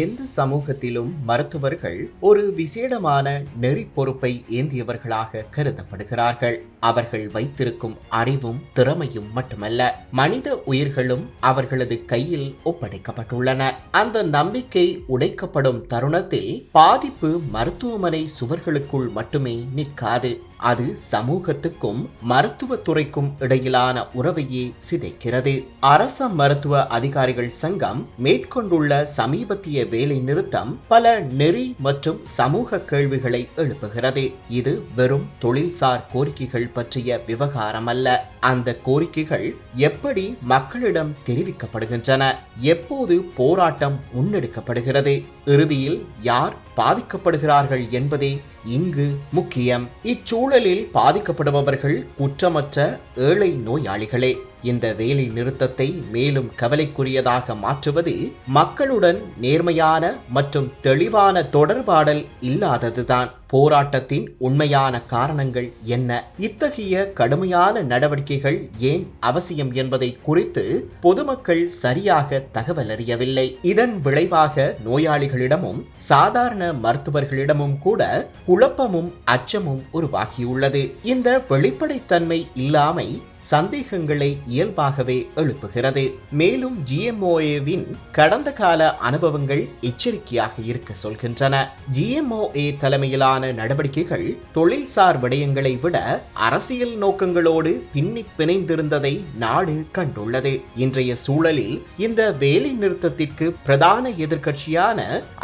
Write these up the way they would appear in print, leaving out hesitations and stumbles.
எந்த சமூகத்திலும் மருத்துவர்கள் ஒரு விசேடமான நெறி பொறுப்பை ஏந்தியவர்களாக கருதப்படுகிறார்கள். அவர்கள் வைத்திருக்கும் அறிவும் திறமையும் மட்டுமல்ல, மனித உயிர்களும் அவர்களது கையில் ஒப்படைக்கப்பட்டுள்ளன. அந்த நம்பிக்கை உடைக்கப்படும் தருணத்தில் பாதிப்பு மருத்துவமனை சுவர்களுக்குள் மட்டுமே நிற்காது. அது சமூகத்துக்கும் மருத்துவத்துறைக்கும் இடையிலான உறவையே சிதைக்கிறது. அரச மருத்துவ அதிகாரிகள் சங்கம் மேற்கொண்டுள்ள சமீபத்திய வேலை நிறுத்தம் பல நெறி மற்றும் சமூக கேள்விகளை எழுப்புகிறது. இது வெறும் தொழில்சார் கோரிக்கைகள் பற்றிய விவகாரம் அல்ல. அந்த கோரிக்கைகள் எப்படி மக்களிடம் தெரிவிக்கப்படுகின்றன, எப்போது போராட்டம் முன்னெடுக்கப்படுகிறது, இறுதியில் யார் பாதிக்கப்படுகிறார்கள் என்பதே இங்கு முக்கியம். இச்சூழலில் பாதிக்கப்படுபவர்கள் குற்றமற்ற ஏழை நோயாளிகளே. இந்த வேலை நிறுத்தத்தை மேலும் கவலைக்குரியதாக மாற்றுவது மக்களுடன் நேர்மையான மற்றும் தெளிவான தொடர்பாடல் இல்லாததுதான். போராட்டத்தின் உண்மையான காரணங்கள் என்ன, இத்தகைய கடுமையான நடவடிக்கைகள் ஏன் அவசியம் என்பதை குறித்து பொதுமக்கள் சரியாக தகவல் அறியவில்லை. இதன் விளைவாக நோயாளிகளிடமும் சாதாரண மருத்துவர்களிடமும் கூட குழப்பமும் அச்சமும் உருவாகியுள்ளது. இந்த வெளிப்படைத்தன்மை இல்லாமை சந்தேகங்களை இயல்பாகவே எழுப்புகிறது. மேலும் GMOAவின் கடந்த கால அனுபவங்கள் எச்சரிக்கையாக இருக்க சொல்கின்றன. GMOA தலைமையிலான நடவடிக்கைகள் தொழில்சார் விடயங்களை விட அரசியல் நோக்கங்களோடு பின்னி பிணைந்திருந்ததை நாடு கண்டுள்ளது. இன்றைய சூழலில் இந்த வேலை நிறுத்தத்திற்கு பிரதான எதிர்க்கட்சியான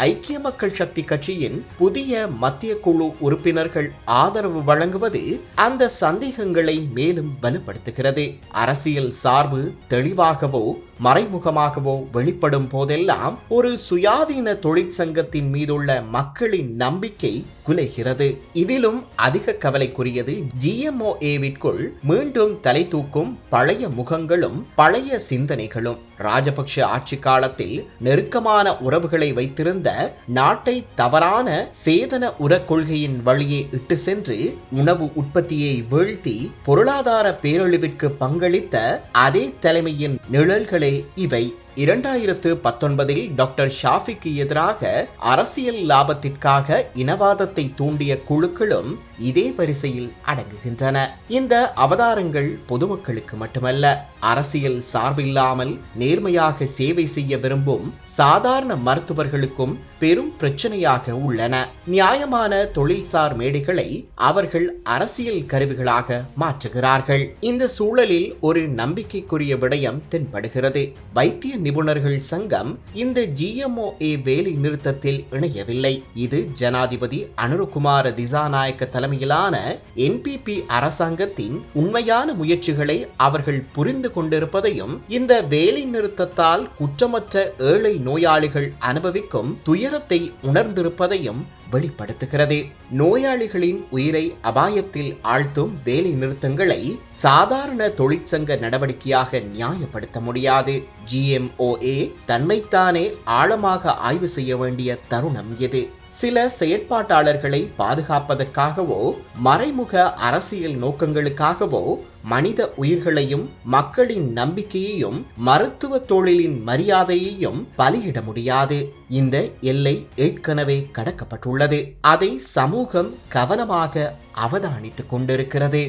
ஐக்கிய மக்கள் சக்தி கட்சியின் புதிய மத்திய குழு உறுப்பினர்கள் ஆதரவு வழங்குவது அந்த சந்தேகங்களை மேலும் வலுப்படுத்துகிறது. அரசியல் சார்பு தெளிவாகவோ மறைமுகமாகவோ வெளிப்படும் போதெல்லாம் ஒரு சுயாதீன தொழிற்சங்கத்தின் மீதுள்ள மக்களின் நம்பிக்கை குலைகிறது. இதிலும் அதிக கவலைக்குரியது GMOAவிற்குள் மீண்டும் தலை தூக்கும் பழைய முகங்களும் பழைய சிந்தனைகளும். ராஜபக்ஷ ஆட்சி காலத்தில் நெருக்கமான உறவுகளை வைத்திருந்த நாட்டை தவறான சேதன உர கொள்கையின் வழியே இட்டு சென்று உணவு உற்பத்தியை வீழ்த்தி பொருளாதார பேரழிவிற்கு பங்களித்த அதே தலைமையின் நிழல்களே இவை. 2019 டாக்டர் ஷாஃபிக்கு எதிராக அரசியல் லாபத்திற்காக இனவாதத்தை தூண்டிய குழுக்களும் இதே வரிசையில் அடங்குகின்றன. இந்த அவதாரங்கள் பொதுமக்களுக்கு மட்டுமல்ல, அரசியல் சார்பில்லாமல் நேர்மையாக சேவை செய்ய விரும்பும் சாதாரண மருத்துவர்களுக்கும் பெரும் பிரச்சனையாக உள்ளன. நியாயமான தொழில்சார் மேடைகளை அவர்கள் அரசியல் கருவிகளாக மாற்றுகிறார்கள். இந்த சூழலில் ஒரு நம்பிக்கைக்குரிய விடயம் தென்படுகிறது. வைத்திய நிபுணர்கள் சங்கம் இந்த GMOA வேலை நிறுத்தத்தில் இணையவில்லை. இது ஜனாதிபதி அனுரகுமார திசாநாயக்க தலைமையிலான NPP அரசாங்கத்தின் உண்மையான முயற்சிகளை அவர்கள் புரிந்து கொண்டிருப்பதையும், இந்த வேலை நிறுத்தத்தால் குற்றமற்ற ஏழை நோயாளிகள் அனுபவிக்கும் துயரத்தை உணர்ந்திருப்பதையும் வெளிப்படுத்துகிறது. நோயாளிகளின் உயிரை அபாயத்தில் ஆழ்த்தும் வேலை நிறுத்தங்களை சாதாரண தொழிற்சங்க நடவடிக்கையாக நியாயப்படுத்த முடியாது. GMOA தன்னைத்தானே ஆழமாக ஆய்வு செய்ய வேண்டிய தருணம் இது. சில செயற்பாட்டாளர்களை பாதுகாப்பதற்காகவோ மறைமுக அரசியல் நோக்கங்களுக்காகவோ மனித உயிர்களையும் மக்களின் நம்பிக்கையையும் மருத்துவ தொழிலின் மரியாதையையும் பலியிட முடியாது. இந்த எல்லை ஏற்கனவே கடக்கப்பட்டுள்ளது. அதை சமூகம் கவனமாக அவதானித்துக் கொண்டிருக்கிறது.